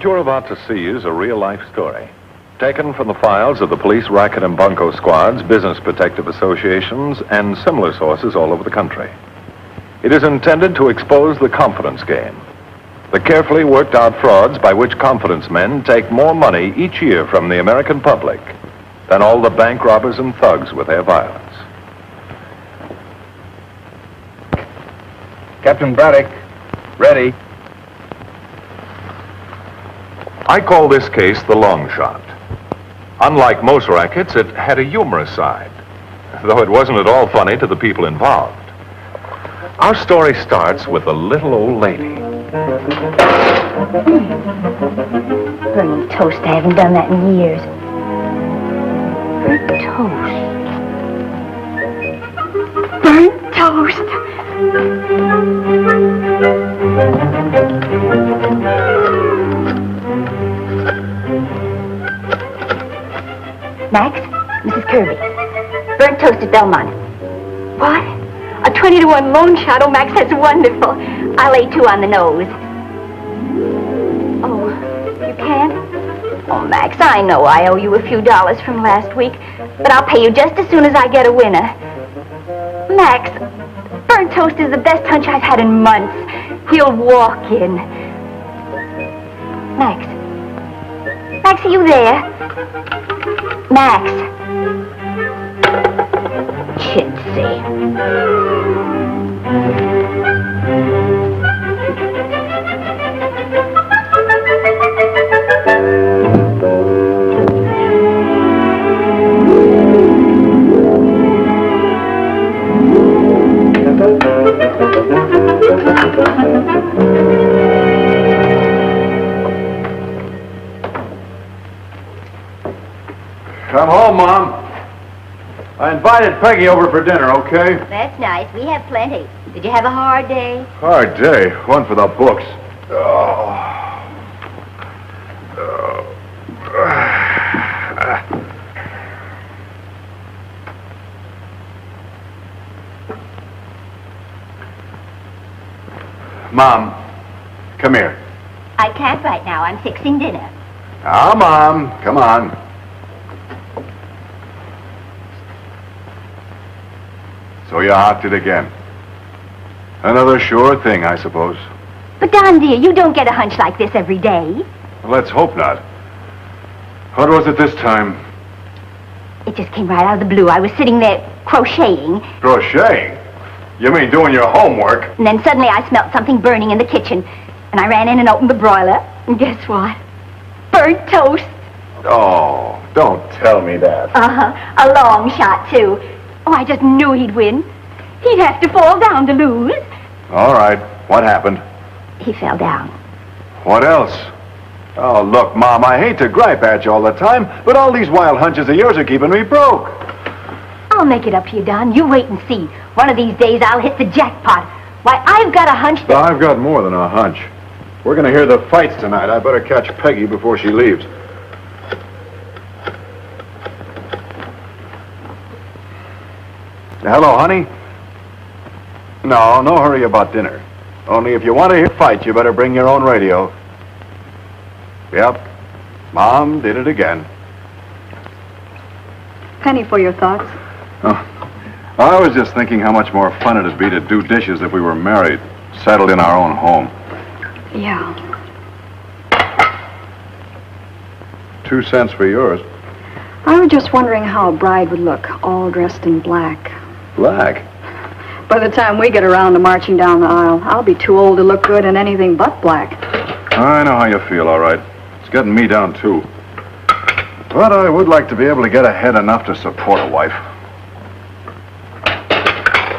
What you're about to see is a real-life story, taken from the files of the police racket and bunco squads, business protective associations, and similar sources all over the country. It is intended to expose the confidence game, the carefully worked out frauds by which confidence men take more money each year from the American public than all the bank robbers and thugs with their violence. Captain Braddock, ready. I call this case the Long Shot. Unlike most rackets, it had a humorous side, though it wasn't at all funny to the people involved. Our story starts with a little old lady. Burning toast. I haven't done that in years. Burnt toast. Burnt toast. Max, Mrs. Kirby. Burnt toast at Belmont. What? A 20-to-1 loan shot? Oh, Max, that's wonderful. I'll lay 2 on the nose. Oh, you can't? Oh, Max, I know I owe you a few dollars from last week, but I'll pay you just as soon as I get a winner. Max, burnt toast is the best hunch I've had in months. He'll walk in. Max. Max, are you there? Max. Chintzy. Come home, Mom. I invited Peggy over for dinner, okay? That's nice. We have plenty. Did you have a hard day? Hard day. One for the books. Oh. Mom, come here. I can't right now. I'm fixing dinner. Now, Mom, come on. So you hopped it again. Another sure thing, I suppose. But, Don, dear, you don't get a hunch like this every day. Well, let's hope not. What was it this time? It just came right out of the blue. I was sitting there crocheting. Crocheting? You mean doing your homework? And then suddenly I smelled something burning in the kitchen. And I ran in and opened the broiler. And guess what? Burnt toast. Oh, don't tell me that. Uh-huh. A long shot, too. Oh, I just knew he'd win. He'd have to fall down to lose. All right. What happened? He fell down. What else? Oh, look, Mom, I hate to gripe at you all the time, but all these wild hunches of yours are keeping me broke. I'll make it up to you, Don. You wait and see. One of these days I'll hit the jackpot. Why, I've got a hunch that... I've got more than a hunch. We're going to hear the fights tonight. I better catch Peggy before she leaves. Hello, honey? No hurry about dinner. Only if you want to hear fights, you better bring your own radio. Yep. Mom did it again. Penny for your thoughts. Oh, I was just thinking how much more fun it'd be to do dishes if we were married, settled in our own home. Yeah. 2 cents for yours. I was just wondering how a bride would look, all dressed in black. Black? By the time we get around to marching down the aisle, I'll be too old to look good in anything but black. I know how you feel, all right. It's getting me down, too. But I would like to be able to get ahead enough to support a wife.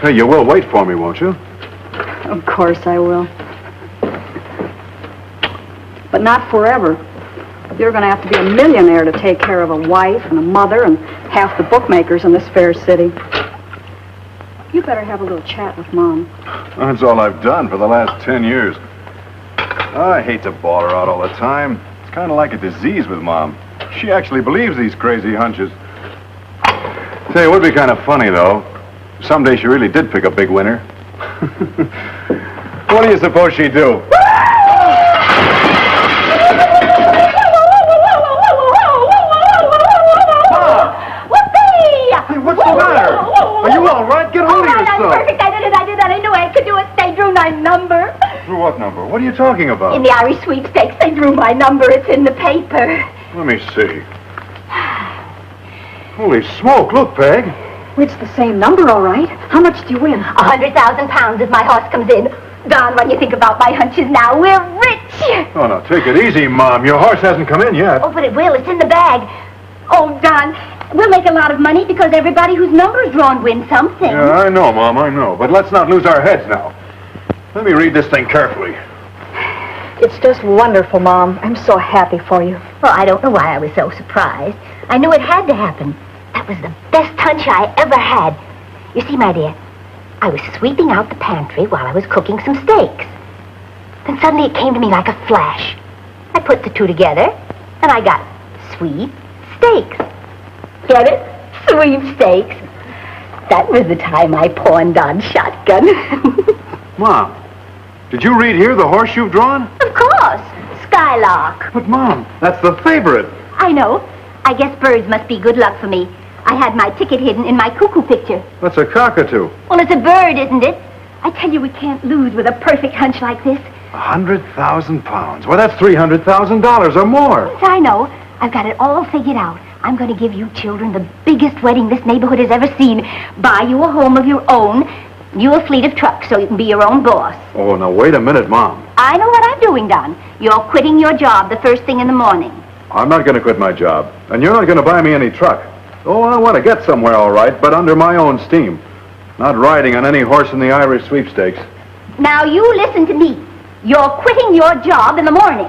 Hey, you will wait for me, won't you? Of course I will. But not forever. You're going to have to be a millionaire to take care of a wife and a mother and half the bookmakers in this fair city. You better have a little chat with Mom. That's all I've done for the last 10 years. I hate to bawl her out all the time. It's kind of like a disease with Mom. She actually believes these crazy hunches. Say, it would be kind of funny, though. Someday she really did pick a big winner. What do you suppose she'd do? so. Perfect. I did it. I knew I could do it. They drew my number. Drew what number? What are you talking about? In the Irish sweepstakes, they drew my number. It's in the paper. Let me see. Holy smoke, look, Peg. It's the same number, all right. How much do you win? £100,000 if my horse comes in. Don, what do you think about my hunches now? We're rich. Oh, now, take it easy, Mom. Your horse hasn't come in yet. Oh, but it will. It's in the bag. Oh, Don, we'll make a lot of money because everybody whose number is drawn wins something. Yeah, I know, Mom, I know. But let's not lose our heads now. Let me read this thing carefully. It's just wonderful, Mom. I'm so happy for you. Well, I don't know why I was so surprised. I knew it had to happen. That was the best hunch I ever had. You see, my dear, I was sweeping out the pantry while I was cooking some steaks. Then suddenly it came to me like a flash. I put the two together, and I got sweet steaks. Get it? Sweepstakes. That was the time I pawned on shotgun. Mom, did you read here the horse you've drawn? Of course. Skylark. But, Mom, that's the favorite. I know. I guess birds must be good luck for me. I had my ticket hidden in my cuckoo picture. That's a cockatoo. Well, it's a bird, isn't it? I tell you, we can't lose with a perfect hunch like this. £100,000. Well, that's $300,000 or more. Yes, I know. I've got it all figured out. I'm going to give you children the biggest wedding this neighborhood has ever seen. Buy you a home of your own. You a fleet of trucks so you can be your own boss. Oh, now, wait a minute, Mom. I know what I'm doing, Don. You're quitting your job the first thing in the morning. I'm not going to quit my job. And you're not going to buy me any truck. Oh, I want to get somewhere, all right, but under my own steam. Not riding on any horse in the Irish sweepstakes. Now, you listen to me. You're quitting your job in the morning.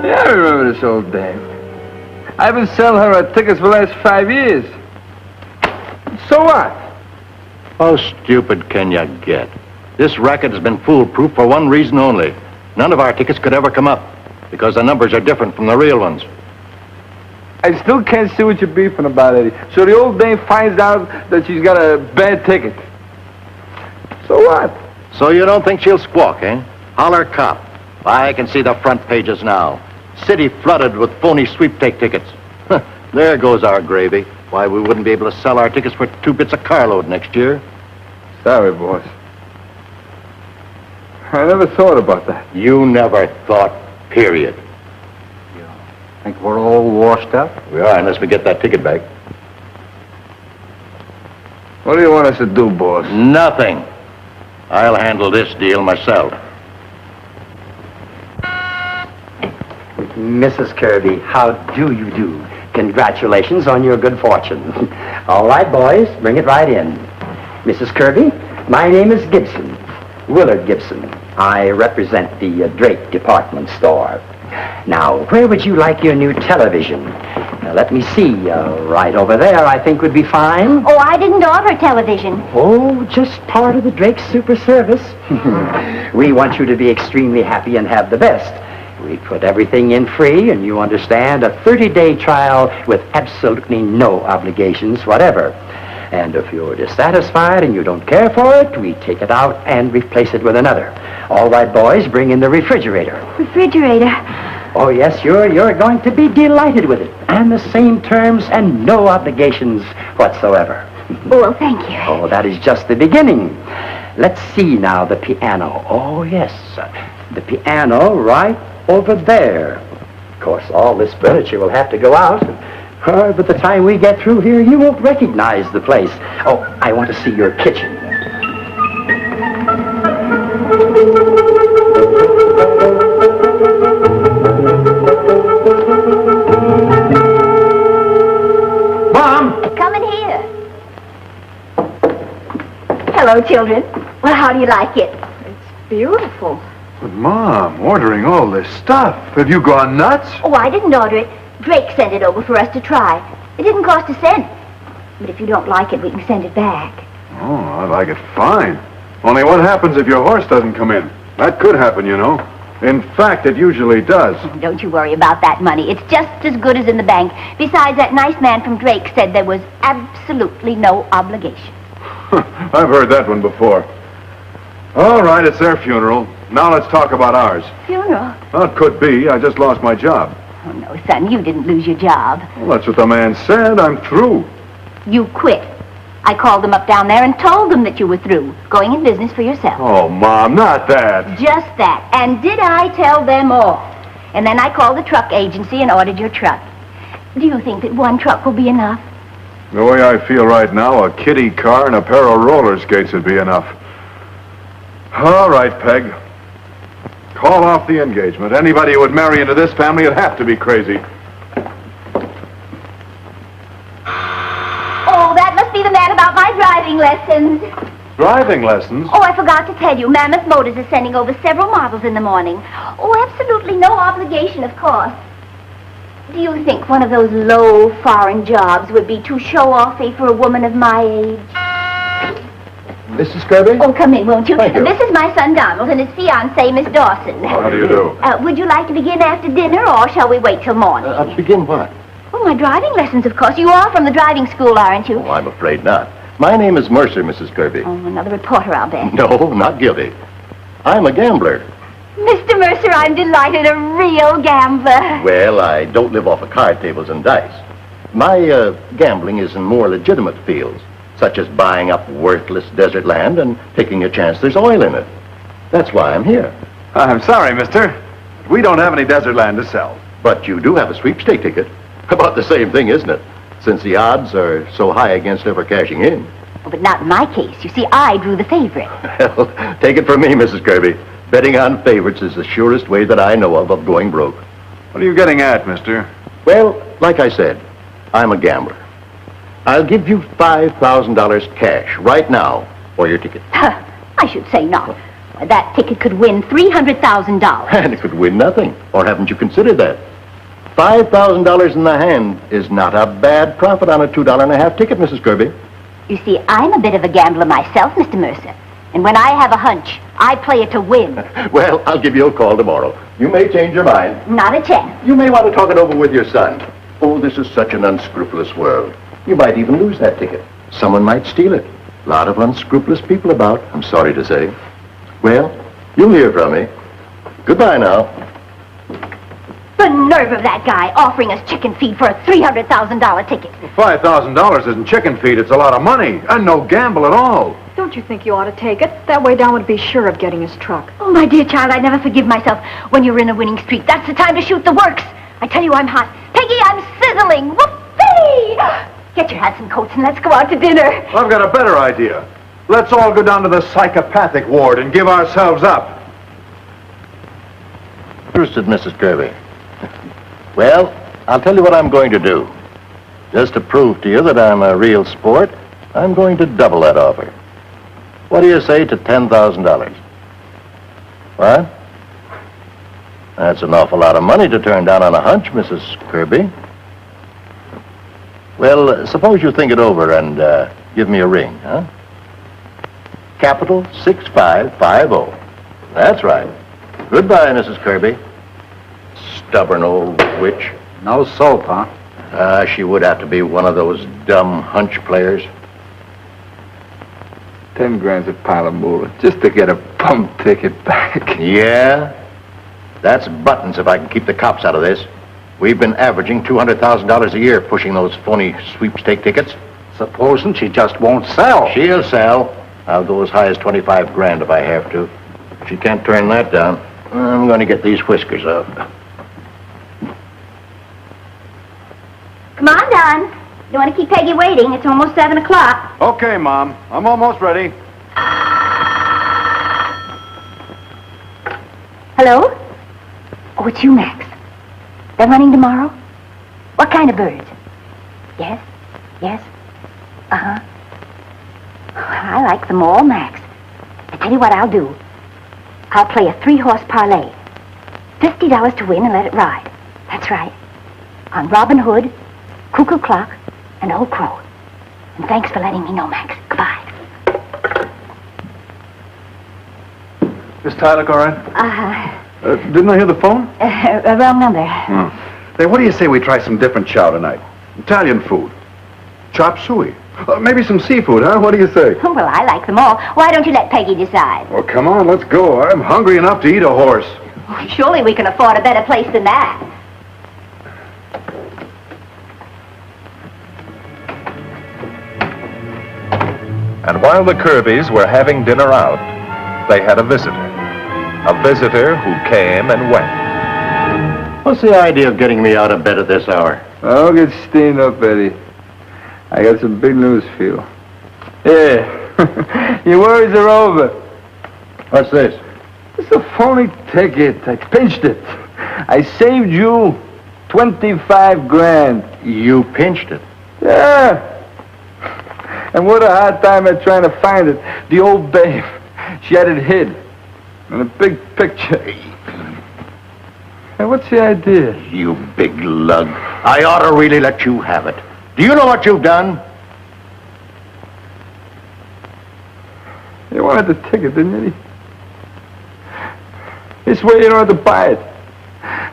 Yeah, I remember this old dame. I've been selling her tickets for the last 5 years. So what? How stupid can you get? This racket has been foolproof for one reason only. None of our tickets could ever come up, because the numbers are different from the real ones. I still can't see what you're beefing about, Eddie. So the old dame finds out that she's got a bad ticket. So what? So you don't think she'll squawk, eh? Holler cop. I can see the front pages now. City flooded with phony sweepstake tickets. There goes our gravy. Why, we wouldn't be able to sell our tickets for 2 bits a carload next year. Sorry, boss. I never thought about that. You never thought, period. Think we're all washed up? We are, unless we get that ticket back. What do you want us to do, boss? Nothing. I'll handle this deal myself. Mrs. Kirby, how do you do? Congratulations on your good fortune. All right, boys, bring it right in. Mrs. Kirby, my name is Gibson, Willard Gibson. I represent the Drake department store. Now, where would you like your new television? Let me see. Right over there, I think would be fine. Oh, I didn't order television. Oh, just part of the Drake Super Service. We want you to be extremely happy and have the best. We put everything in free, and you understand, a 30-day trial with absolutely no obligations whatever. And if you're dissatisfied and you don't care for it, we take it out and replace it with another. All right, boys, bring in the refrigerator. Refrigerator? Oh, yes, you're going to be delighted with it. And the same terms and no obligations whatsoever. Well, thank you. Oh, that is just the beginning. Let's see now, the piano. Oh, yes, the piano right over there. Of course, all this furniture will have to go out. By the time we get through here, you won't recognize the place. Oh, I want to see your kitchen. Mom! Come in here. Hello, children. Well, how do you like it? It's beautiful. But, Mom, ordering all this stuff. Have you gone nuts? Oh, I didn't order it. Drake sent it over for us to try. It didn't cost a cent. But if you don't like it, we can send it back. Oh, I like it fine. Only what happens if your horse doesn't come in? That could happen, you know. In fact, it usually does. Don't you worry about that money. It's just as good as in the bank. Besides, that nice man from Drake said there was absolutely no obligation. I've heard that one before. All right, it's their funeral. Now let's talk about ours. Funeral? Well, it could be. I just lost my job. Oh, no, son, you didn't lose your job. Well, that's what the man said. I'm through. You quit. I called them up down there and told them that you were through, going in business for yourself. Oh, Mom, not that. Just that. And did I tell them all? And then I called the truck agency and ordered your truck. Do you think that one truck will be enough? The way I feel right now, a kiddie car and a pair of roller skates would be enough. All right, Peg. Call off the engagement. Anybody who would marry into this family would have to be crazy. Oh, that must be the man about my driving lessons. Driving lessons? Oh, I forgot to tell you. Mammoth Motors is sending over several models in the morning. Oh, absolutely no obligation, of course. Do you think one of those low foreign jobs would be too show-offy for a woman of my age? Mrs. Kirby? Oh, come in, won't you? Thank you. This is my son, Donald, and his fiancée, Miss Dawson. How do you do? Would you like to begin after dinner, or shall we wait till morning? Begin what? Oh, my driving lessons, of course. You are from the driving school, aren't you? Oh, I'm afraid not. My name is Mercer, Mrs. Kirby. Oh, another reporter, I'll bet. No, not guilty. I'm a gambler. Mr. Mercer, I'm delighted. A real gambler. Well, I don't live off of card tables and dice. My gambling is in more legitimate fields, such as buying up worthless desert land and taking a chance there's oil in it. That's why I'm here. I'm sorry, mister. We don't have any desert land to sell. But you do have a sweepstake ticket. About the same thing, isn't it? Since the odds are so high against ever cashing in. Oh, but not in my case. You see, I drew the favorite. Well, take it from me, Mrs. Kirby. Betting on favorites is the surest way that I know of going broke. What are you getting at, mister? Well, like I said, I'm a gambler. I'll give you $5,000 cash right now for your ticket. I should say not. That ticket could win $300,000. And it could win nothing. Or haven't you considered that? $5,000 in the hand is not a bad profit on a $2.50 ticket, Mrs. Kirby. You see, I'm a bit of a gambler myself, Mr. Mercer. And when I have a hunch, I play it to win. Well, I'll give you a call tomorrow. You may change your mind. Not a chance. You may want to talk it over with your son. Oh, this is such an unscrupulous world. You might even lose that ticket. Someone might steal it. A lot of unscrupulous people about, I'm sorry to say. Well, you'll hear from me. Goodbye now. The nerve of that guy offering us chicken feed for a $300,000 ticket. $5,000 isn't chicken feed. It's a lot of money. And no gamble at all. Don't you think you ought to take it? That way Don would be sure of getting his truck. Oh, my dear child, I never forgive myself when you're in a winning streak. That's the time to shoot the works. I tell you, I'm hot. Peggy, I'm sizzling. Whoopee! Get your hats and coats and let's go out to dinner. I've got a better idea. Let's all go down to the psychopathic ward and give ourselves up. Interested, Mrs. Kirby. Well, I'll tell you what I'm going to do. Just to prove to you that I'm a real sport, I'm going to double that offer. What do you say to $10,000? What? That's an awful lot of money to turn down on a hunch, Mrs. Kirby. Well, suppose you think it over and give me a ring, huh? Capital 6550. That's right. Goodbye, Mrs. Kirby. Stubborn old witch. No soap, huh? She would have to be one of those dumb hunch players. 10 grand's a pile of moolah just to get a bum ticket back. Yeah? That's buttons if I can keep the cops out of this. We've been averaging $200,000 a year pushing those phony sweepstake tickets. Supposing she just won't sell. She'll sell. I'll go as high as 25 grand if I have to. If she can't turn that down, I'm going to get these whiskers off. Come on, Don. Don't want to keep Peggy waiting. It's almost 7 o'clock. Okay, Mom. I'm almost ready. Hello? Oh, it's you, Max. They're running tomorrow? What kind of birds? Yes? Yes? Uh-huh. I like them all, Max. I tell you what I'll do. I'll play a 3-horse parlay. $50 to win and let it ride. That's right. On Robin Hood, Cuckoo Clock, and Old Crow. And thanks for letting me know, Max. Goodbye. Is Tyler all right? Didn't I hear the phone? Wrong number. Hey, what do you say we try some different chow tonight? Italian food. Chop suey. Maybe some seafood, huh? What do you say? Well, I like them all. Why don't you let Peggy decide? Well, come on, let's go. I'm hungry enough to eat a horse. Surely we can afford a better place than that. And while the Kirbys were having dinner out, they had a visitor. A visitor who came and went. What's the idea of getting me out of bed at this hour? Don't get steamed up, Eddie. I got some big news for you. Yeah, your worries are over. What's this? It's a phony ticket. I pinched it. I saved you 25 grand. You pinched it. Yeah. And what a hard time I'm trying to find it. The old babe, she had it hid in a big picture. Hey, what's the idea? You big lug. I ought to really let you have it. Do you know what you've done? You wanted the ticket, didn't you? This way you don't have to buy it.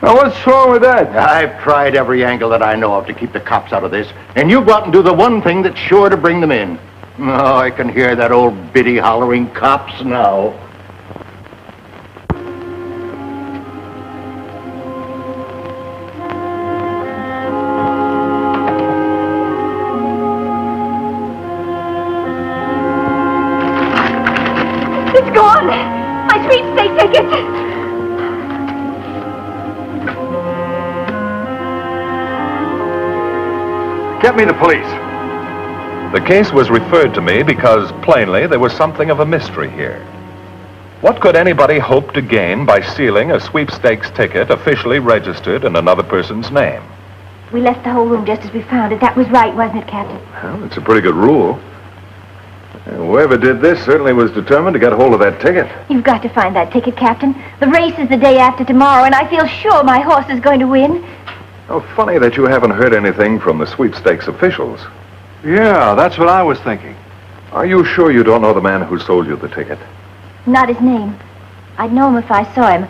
Now, what's wrong with that? I've tried every angle that I know of to keep the cops out of this, and you go out and do the one thing that's sure to bring them in. Oh, I can hear that old biddy hollering cops now. It's gone! My sweepstake ticket! Get me the police. The case was referred to me because, plainly, there was something of a mystery here. What could anybody hope to gain by stealing a sweepstakes ticket officially registered in another person's name? We left the whole room just as we found it. That was right, wasn't it, Captain? Well, it's a pretty good rule. Whoever did this certainly was determined to get hold of that ticket. You've got to find that ticket, Captain. The race is the day after tomorrow, and I feel sure my horse is going to win. Oh, funny that you haven't heard anything from the sweepstakes officials. Yeah, that's what I was thinking. Are you sure you don't know the man who sold you the ticket? Not his name. I'd know him if I saw him.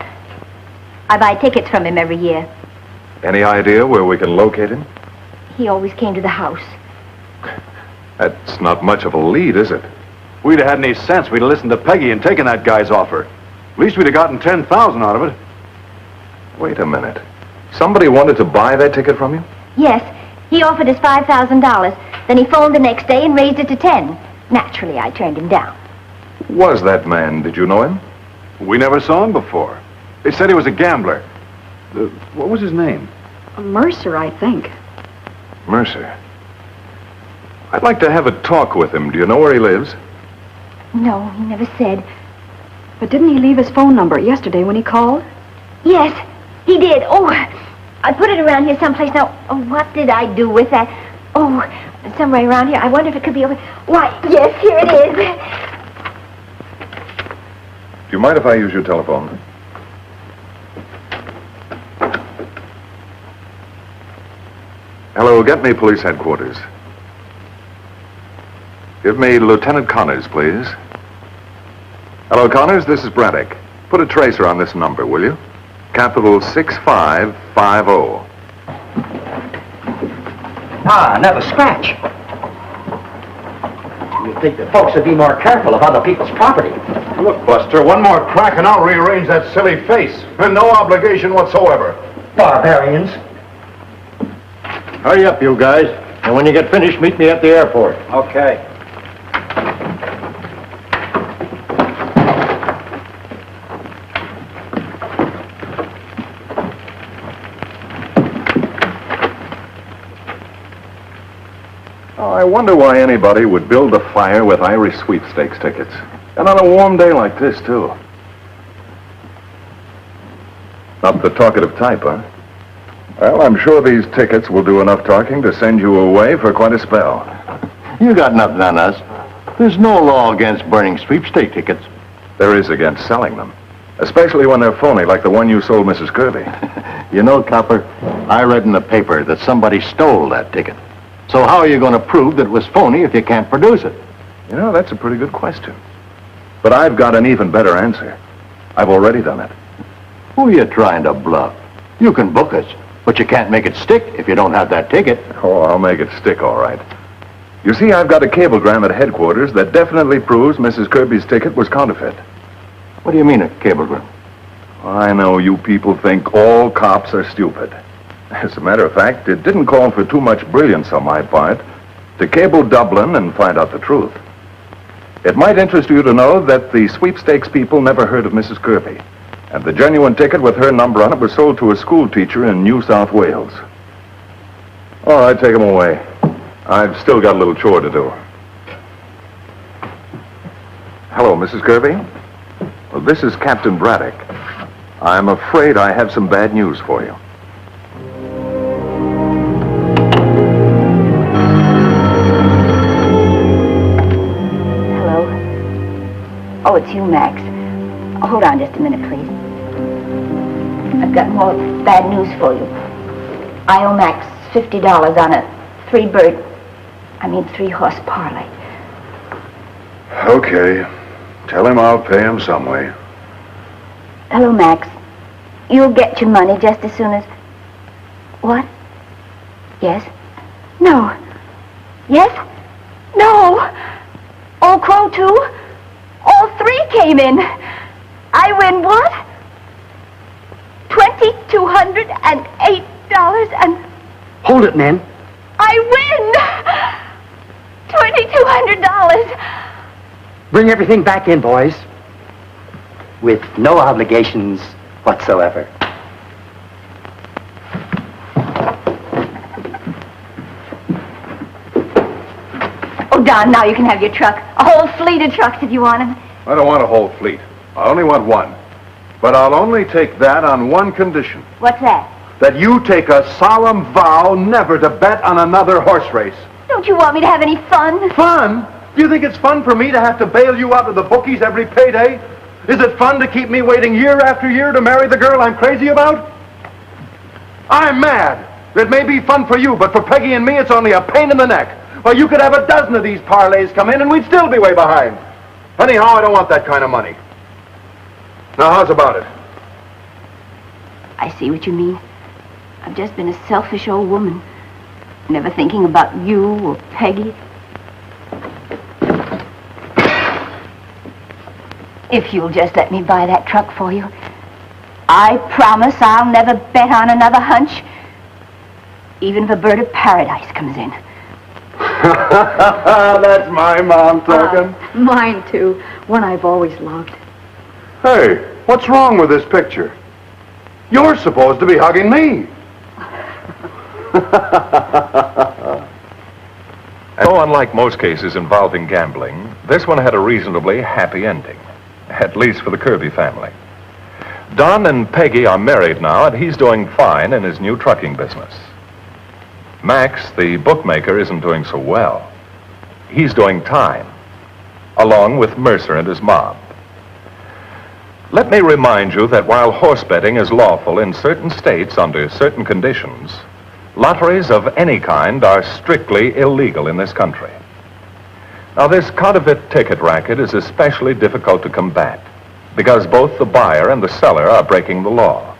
I buy tickets from him every year. Any idea where we can locate him? He always came to the house. That's not much of a lead, is it? If we'd have had any sense, we'd have listened to Peggy and taken that guy's offer. At least we'd have gotten 10,000 out of it. Wait a minute. Somebody wanted to buy that ticket from you? Yes, he offered us $5,000. Then he phoned the next day and raised it to 10. Naturally, I turned him down. Who was that man? Did you know him? We never saw him before. They said he was a gambler. What was his name? Mercer, I think. Mercer. I'd like to have a talk with him. Do you know where he lives? No, he never said. But didn't he leave his phone number yesterday when he called? Yes, he did. Oh, I put it around here someplace. Now, oh, what did I do with that? Oh, somewhere around here. I wonder if it could be over... Why, yes, here it is. Do you mind if I use your telephone? Hello, get me police headquarters. Give me Lieutenant Connors, please. Hello, Connors, this is Braddock. Put a tracer on this number, will you? Capital 6550. Ah, another scratch. You'd think the folks would be more careful of other people's property. Look, Buster, one more crack and I'll rearrange that silly face. And no obligation whatsoever. Barbarians. Hurry up, you guys. And when you get finished, meet me at the airport. Okay. Oh, I wonder why anybody would build a fire with Irish sweepstakes tickets. And on a warm day like this, too. Not the talkative type, huh? Well, I'm sure these tickets will do enough talking to send you away for quite a spell. You got nothing on us. There's no law against burning sweepstake tickets. There is against selling them. Especially when they're phony, like the one you sold Mrs. Kirby. You know, Copper, I read in the paper that somebody stole that ticket. So how are you going to prove that it was phony if you can't produce it? You know, that's a pretty good question. But I've got an even better answer. I've already done it. Who are you trying to bluff? You can book us, but you can't make it stick if you don't have that ticket. Oh, I'll make it stick, all right. You see, I've got a cablegram at headquarters that definitely proves Mrs. Kirby's ticket was counterfeit. What do you mean, a cablegram? I know you people think all cops are stupid. As a matter of fact, it didn't call for too much brilliance on my part to cable Dublin and find out the truth. It might interest you to know that the sweepstakes people never heard of Mrs. Kirby, and the genuine ticket with her number on it was sold to a school teacher in New South Wales. All right, take him away. I've still got a little chore to do. Hello, Mrs. Kirby. Well, this is Captain Braddock. I'm afraid I have some bad news for you. Hello? Oh, it's you, Max. Oh, hold on just a minute, please. I've got more bad news for you. I owe Max $50 on a three-horse parlay. Okay. Tell him I'll pay him some way. Hello, Max. You'll get your money just as soon as... What? Yes? No. Yes? No. Old Crow, too? All three came in. I win what? $2,208 and... Hold it, men. I win! $2,200. Bring everything back in, boys. With no obligations whatsoever. Oh, Don, now you can have your truck. A whole fleet of trucks if you want them. I don't want a whole fleet. I only want one. But I'll only take that on one condition. What's that? That you take a solemn vow never to bet on another horse race. Don't you want me to have any fun? Fun? Do you think it's fun for me to have to bail you out of the bookies every payday? Is it fun to keep me waiting year after year to marry the girl I'm crazy about? I'm mad. It may be fun for you, but for Peggy and me, it's only a pain in the neck. Well, you could have a dozen of these parlays come in and we'd still be way behind. Anyhow, I don't want that kind of money. Now, how's about it? I see what you mean. I've just been a selfish old woman, never thinking about you or Peggy. If you'll just let me buy that truck for you, I promise I'll never bet on another hunch, even if a bird of paradise comes in. That's my mom talking. Mine, too. One I've always loved. Hey, what's wrong with this picture? You're supposed to be hugging me. So unlike most cases involving gambling, this one had a reasonably happy ending, at least for the Kirby family. Don and Peggy are married now, and he's doing fine in his new trucking business. Max, the bookmaker, isn't doing so well. He's doing time, along with Mercer and his mob. Let me remind you that while horse betting is lawful in certain states under certain conditions, lotteries of any kind are strictly illegal in this country. Now, this counterfeit ticket racket is especially difficult to combat because both the buyer and the seller are breaking the law.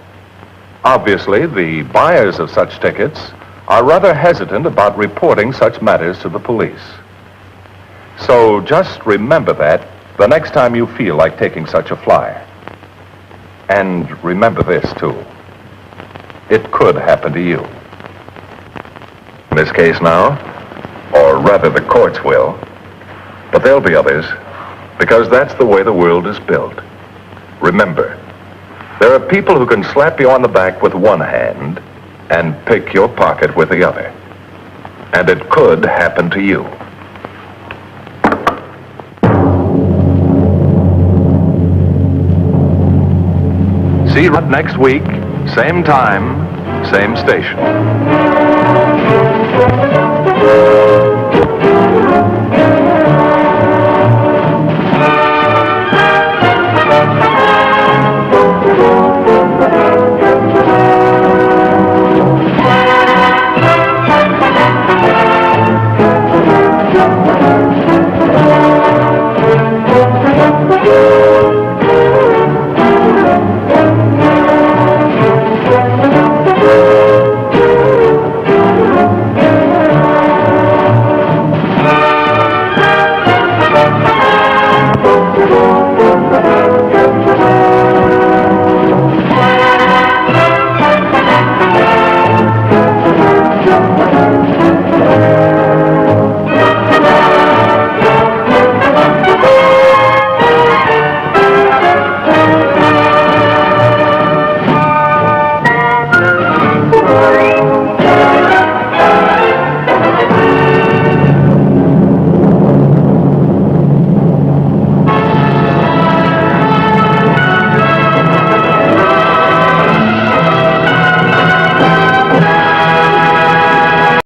Obviously, the buyers of such tickets are rather hesitant about reporting such matters to the police. So just remember that the next time you feel like taking such a flyer. And remember this, too. It could happen to you. In this case now, or rather the courts will, but there'll be others, because that's the way the world is built. Remember, there are people who can slap you on the back with one hand and pick your pocket with the other. And it could happen to you. See you next week, same time, same station.